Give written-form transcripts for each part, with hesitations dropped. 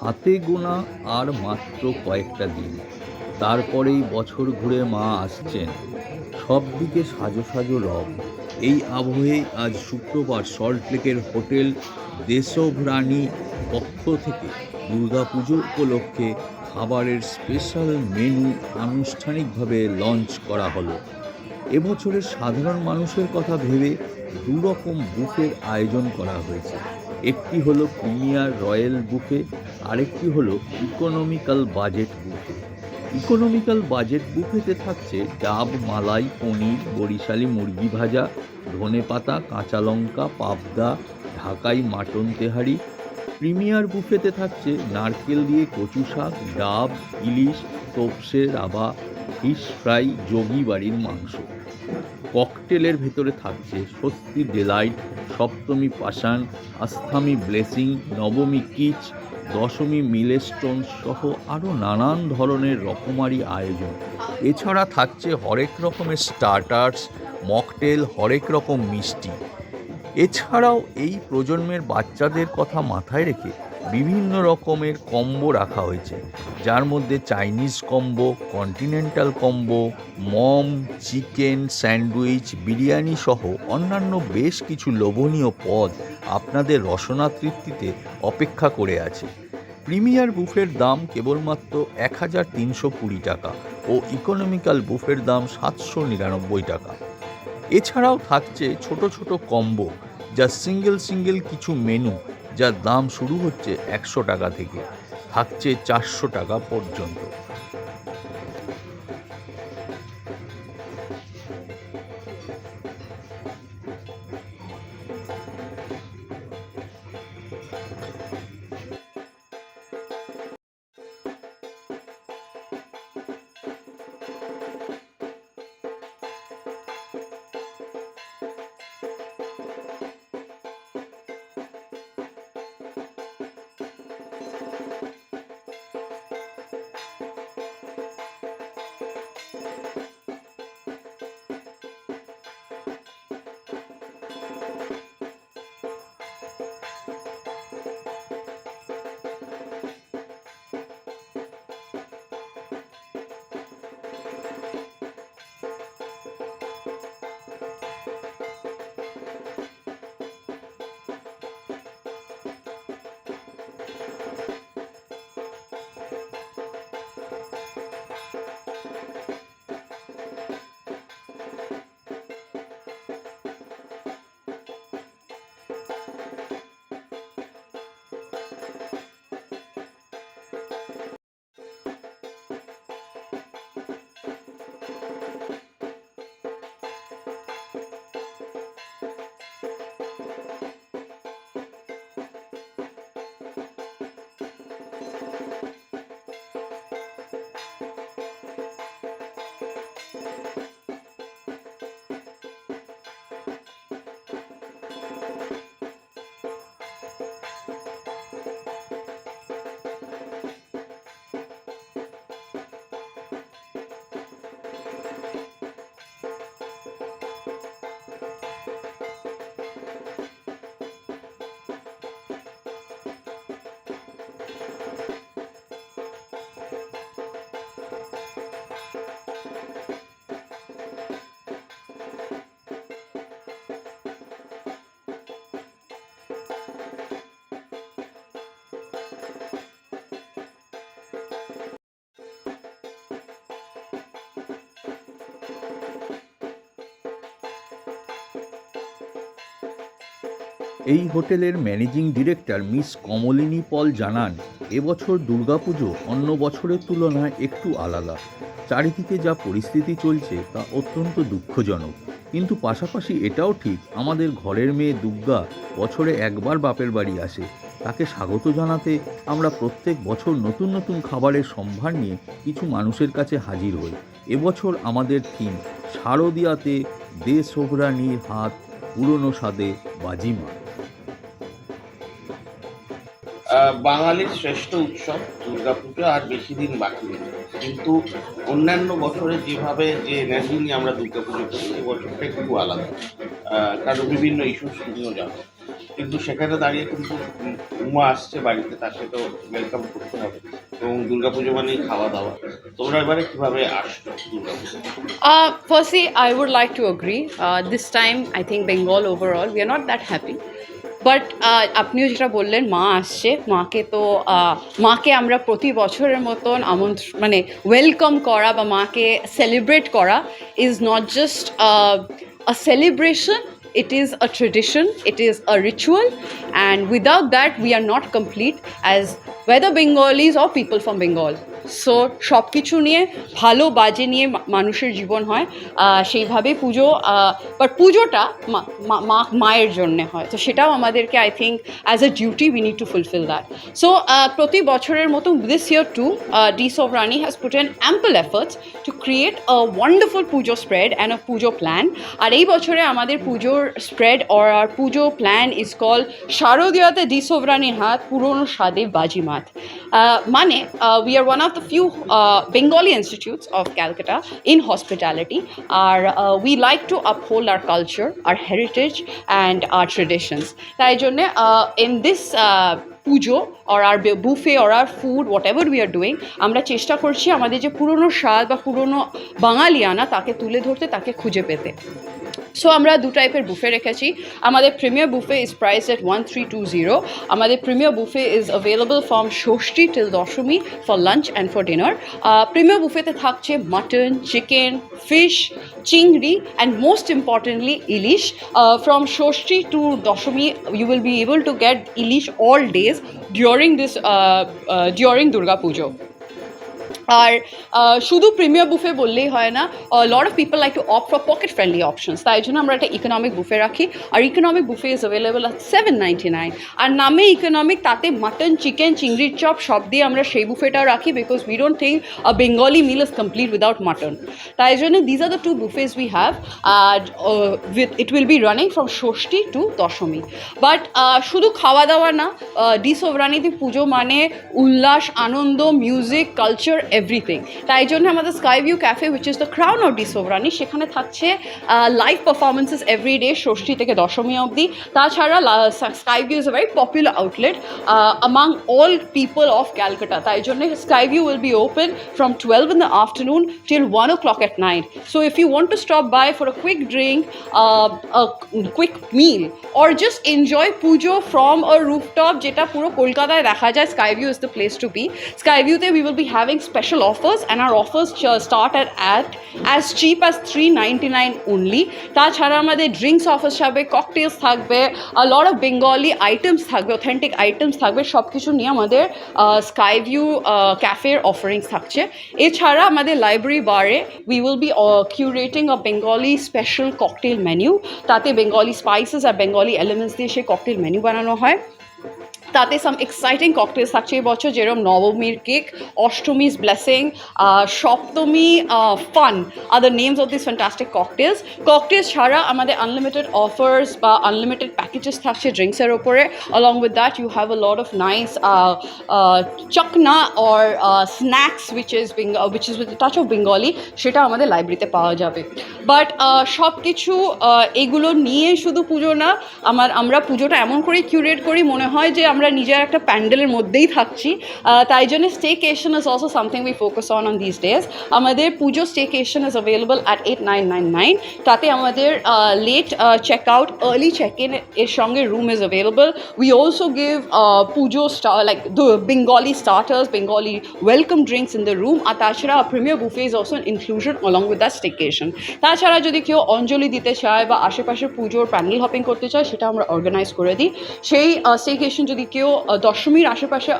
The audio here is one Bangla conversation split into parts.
হাতে গোনা আর মাত্র কয়েকটা দিন, তারপরেই বছর ঘুরে মা আসছেন। সব দিকে সাজো সাজো রব। এই আবহে আজ শুক্রবার সল্টলেকের হোটেল দেশভ্রাণী পক্ষ থেকে দুর্গাপুজো উপলক্ষে খাবারের স্পেশাল মেনু আনুষ্ঠানিকভাবে লঞ্চ করা হলো। এবছরের সাধারণ মানুষের কথা ভেবে দুরকম বুফের আয়োজন করা হয়েছে। একটি হলো প্রিমিয়ার রয়্যাল বুফে, আরেকটি হলো economical budget buffet. Economical budget বুফেতে থাকছে ডাব মালাই পনির, বরিশালি মুরগি ভাজা, ধনেপাতা, কাঁচা লঙ্কা, পাবদা, ঢাকাই মাটন তেহারি। প্রিমিয়ার বুফেতে থাকছে নারকেল দিয়ে কচু শাক, ডাব, ইলিশ, তোপসে রাবা, ফিশ ফ্রাই, যোগী বাড়ির মাংস। ককটেলের ভেতরে থাকছে স্বস্তি ডিলাইট, সপ্তমী পাষাণ, আস্থামী ব্লেসিং, নবমী কিচ, দশমী মিলেস্টোন সহ আরও নানান ধরনের রকমারি আয়োজন। এছাড়া থাকছে হরেক রকমের স্টার্টার্স, মকটেল, হরেক রকম মিষ্টি। এছাড়াও এই প্রজন্মের বাচ্চাদের কথা মাথায় রেখে বিভিন্ন রকমের কম্বো রাখা হয়েছে, যার মধ্যে চাইনিজ কম্বো, কন্টিনেন্টাল কম্বো, মম, চিকেন স্যান্ডউইচ, বিরিয়ানি সহ অন্যান্য বেশ কিছু লোভনীয় পদ আপনাদের রসনা তৃপ্তিতে অপেক্ষা করে আছে। প্রিমিয়ার বুফের দাম কেবলমাত্র 1320 টাকা ও ইকোনমিক্যাল বুফের দাম 799 টাকা। এছাড়াও থাকছে ছোট ছোট কম্বো, যা সিঙ্গেল কিছু মেনু, যার দাম শুরু হচ্ছে 100 টাকা থেকে, থাকছে 400 টাকা পর্যন্ত। এই হোটেলের ম্যানেজিং ডিরেক্টর মিস কমলিনী পল জানান, এবছর দুর্গাপুজো অন্য বছরের তুলনায় একটু আলাদা। চারিদিকে যা পরিস্থিতি চলছে তা অত্যন্ত দুঃখজনক, কিন্তু পাশাপাশি এটাও ঠিক আমাদের ঘরের মেয়ে দুর্গা বছরে একবার বাপের বাড়ি আসে। তাকে স্বাগত জানাতে আমরা প্রত্যেক বছর নতুন নতুন খাবারের সম্ভার নিয়ে কিছু মানুষের কাছে হাজির হই। এবছর আমাদের থিম শারদিয়াতে দেশভ্রাণীর হাত, পুরনো স্বাদে বাজিমাত। বাঙালির শ্রেষ্ঠ উৎসব দুর্গাপুজো আর বেশি দিন বাকি নেই, কিন্তু অন্যান্য বছরে যেভাবে যে এনার্জি নিয়ে আমরা দুর্গাপুজো করি এবছরটা একটু আলাদা। কারণ বিভিন্ন ইস্যুস তুমিও জানো। কিন্তু সেখানে দাঁড়িয়ে কিন্তু উমা আসছে বাড়িতে, তার সাথেও ওয়েলকাম করতে হবে, এবং দুর্গাপুজো মানেই খাওয়া দাওয়া। তোমরা এবারে কিভাবে আসছো Durga Puja? Firstly, I would like to agree. This time, I think Bengal overall, we are not that happy. But আপনিও যেটা বললেন মা আসছে, মাকে আমরা প্রতি বছরের মতন মানে ওয়েলকাম করা বা মাকে সেলিব্রেট করা is not just a celebration, it is a tradition, it is a ritual, and without that we are not complete as whether Bengalis or people from Bengal. So সব কিছু নিয়ে ভালো বাজে নিয়ে মানুষের জীবন হয়, সেইভাবে পুজো, বাট পুজোটা মায়ের জন্যে হয়, তো সেটাও আমাদেরকে I think as a duty we need to fulfil that. So প্রতি বছরের মতো this year too the Sovereign has put an ample efforts to create a wonderful puja spread and a puja plan. আর এই বছরে আমাদের পুজোর spread or R Puja plan is call শারদীয়াতে D সোভরানির হাত, পুরনো স্বাদে বাজিমাত। মানে we are one of the few Bengali institutes of Calcutta in hospitality. We like to uphold our culture, our heritage, and our traditions. তাই জন্যে in this Puja or our buffet or our food, whatever we are doing, আমরা চেষ্টা করছি আমাদের যে পুরনো স্বাদ বা পুরনো বাঙালিয়ানা তাকে তুলে ধরতে, তাকে খুঁজে পেতে। সো আমরা দু টাইপের বুফে রেখেছি। আমাদের premier buffet is price at 1320। আমাদের premier buffet is available from Shashthi till Dashami for lunch and for dinner. Premier বুফেতে থাকছে mutton, chicken, fish, chingri, and most importantly ilish. From Shashthi to Dashami you will be able to get ilish all days during Durga Puja. আর শুধু প্রিমিয়ার বুফে বললেই হয় না, lot of people like to opt for pocket friendly options, তাই জন্য আমরা একটা ইকোনমিক বুফে রাখি। আর economic buffet is available at $7.99। আর নামে ইকোনমিক, তাতে মাটন, চিকেন, চিংড়ির চপ সব দিয়ে আমরা সেই বুফেটাও রাখি, because we don't think a Bengali meal is complete without mutton. তাই জন্য these are the two buffets we have, it will be running from Shashthi to Dashami. But শুধু খাওয়া দাওয়া না, ডি সোভরানিতে পুজো মানে উল্লাস, আনন্দ, মিউজিক, কালচার, এভরিথিং। তাই জন্য আমাদের sky view cafe which is the crown of the Sovereign, সেখানে থাকছে live performances every day Shashthi থেকে দশমী অবধি। তাছাড়া sky view is a very popular outlet among all people of Calcutta. তাই জন্য sky view will be open from 12 in the afternoon till 1 o'clock at night. So if you want to stop by for a quick drink, a quick meal, or just enjoy pujo from a rooftop, যেটা পুরো কলকাতায় দেখা যায়, sky view is the place to be. Sky ভিউতে we will be having special offers, and our offers start at as cheap as $3.99 only. তাছাড়া আমাদের ড্রিঙ্কস অফার থাকবে, ককটেলস থাকবে, a lot of Bengali items থাকবে, অথেন্টিক আইটেমস থাকবে, সব কিছু নিয়ে আমাদের স্কাই ভিউ ক্যাফের অফারিংস থাকছে। এছাড়া আমাদের লাইব্রেরি বারে we will be curating a Bengali special cocktail menu, তাতে বেঙ্গলি স্পাইসেস আর বেঙ্গলি এলিমেন্টস দিয়ে সেই ককটেল মেনু বানানো হয়। তাতে সাম এক্সাইটিং ককটেলস থাকছে এই বছর, যেরকম নবমীর cake, Ashtami's blessing, Saptami fun আর the names of this fantastic cocktails ছাড়া আমাদের আনলিমিটেড অফার্স বা আনলিমিটেড প্যাকেজেস থাকছে ড্রিঙ্কসের ওপরে। Along with that you have a lot of nice chakna or snacks which is with touch of Bengali, সেটা আমাদের লাইব্রেরিতে পাওয়া যাবে। বাট সব কিছু এগুলো নিয়ে শুধু পুজো না, আমরা পুজোটা এমন করেই কিউরেট করি মনে হয় যে আমরা নিজের একটা প্যান্ডেলের মধ্যেই থাকছি। তাই জন্য staycation is also something we focus on this days. আমাদের puja staycation is available at 8999। তাতে আমাদের late check out, early check in এর সঙ্গে room is available. We also give puja like Bengali starters, Bengali welcome drinks in the room. আর তাছাড়া premier buffet is also inclusion along with that staycation. তাছাড়া যদি কেউ অঞ্জলি দিতে চায় বা আশেপাশের পুজোর প্যান্ডেল হপিং করতে চায়, সেটা আমরা অর্গানাইজ করে দিই। সেই স্টেকেশন যদি কেউ দশমীর আশেপাশে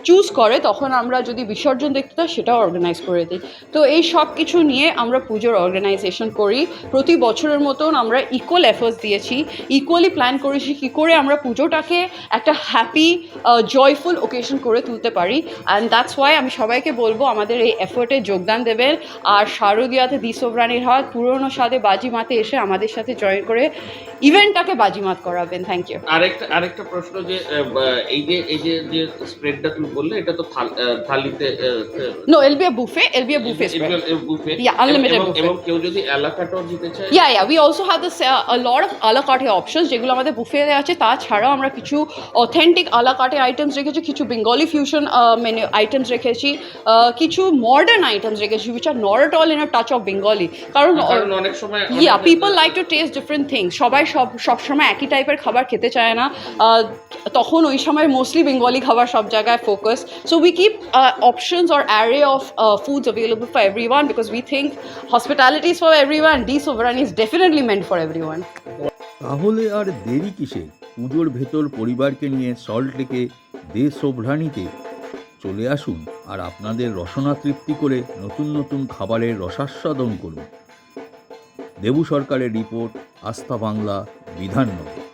চুজ করে, তখন আমরা যদি বিসর্জন দেখতে চাই, সেটাও অর্গানাইজ করে দিই। তো এই সব কিছু নিয়ে আমরা পুজোর অর্গানাইজেশন করি। প্রতি বছরের মতন আমরা ইকুয়াল এফোর্টস দিয়েছি, ইকুয়ালি প্ল্যান করেছি কী করে আমরা পুজোটাকে একটা হ্যাপি জয়ফুল ওকেশন করে তুলতে পারি। অ্যান্ড দ্যাটস ওয়াই আমি সবাইকে বলবো আমাদের এই এফোর্টে যোগদান দেবেন, আর শারদীয়াতে ডি সোভরানির হাত, পুরনো স্বাদে বাজিমাতে এসে আমাদের সাথে জয়েন করে ইভেন্টটাকে বাজিমাত করাবেন। Thank you. আরেকটা প্রশ্ন, যে এই যে স্প্রেডটা তুমি বললে, এটা তো থালিতে No, it'll be a buffet. It'll be a buffet spread. Buffet. Yeah, unlimited buffet. এবং কেউ যদি এলাকাটাও দিতে চায়, Yeah, we also have this a lot of a la carte options যেগুলো আমাদের বুফেতে আছে। তাছাড়াও আমরা কিছু authentic a la carte items রেখেছি, কিছু বেঙ্গলি ফিউশন মেনু আইটেমস রেখেছি, কিছু মডার্ন আইটেমস রেখেছি which are not at all in a touch of Bengali. কারণ অনেক সময় people like to taste different things. সবাই সব সময় একই টাইপের খাবার খেতে চায় না, তখন ওই সময় মোস্টলি বেঙ্গলি খাবার সব জায়গায় focus. So we keep options or array of foods available for everyone because we think hospitality is for everyone, the Sovereign is definitely meant for everyone. তাহলে আর দেরি কিসে? পুজোর ভেতর পরিবারকে নিয়ে সল্টলেকে দে সোভরানিতে চলে আসুন আর আপনাদের রসনা তৃপ্তি করে নতুন নতুন খাবারের রসাস্বাদন করুন। দেবু সরকারের রিপোর্ট, আস্থা বাংলা, বিধাননগর।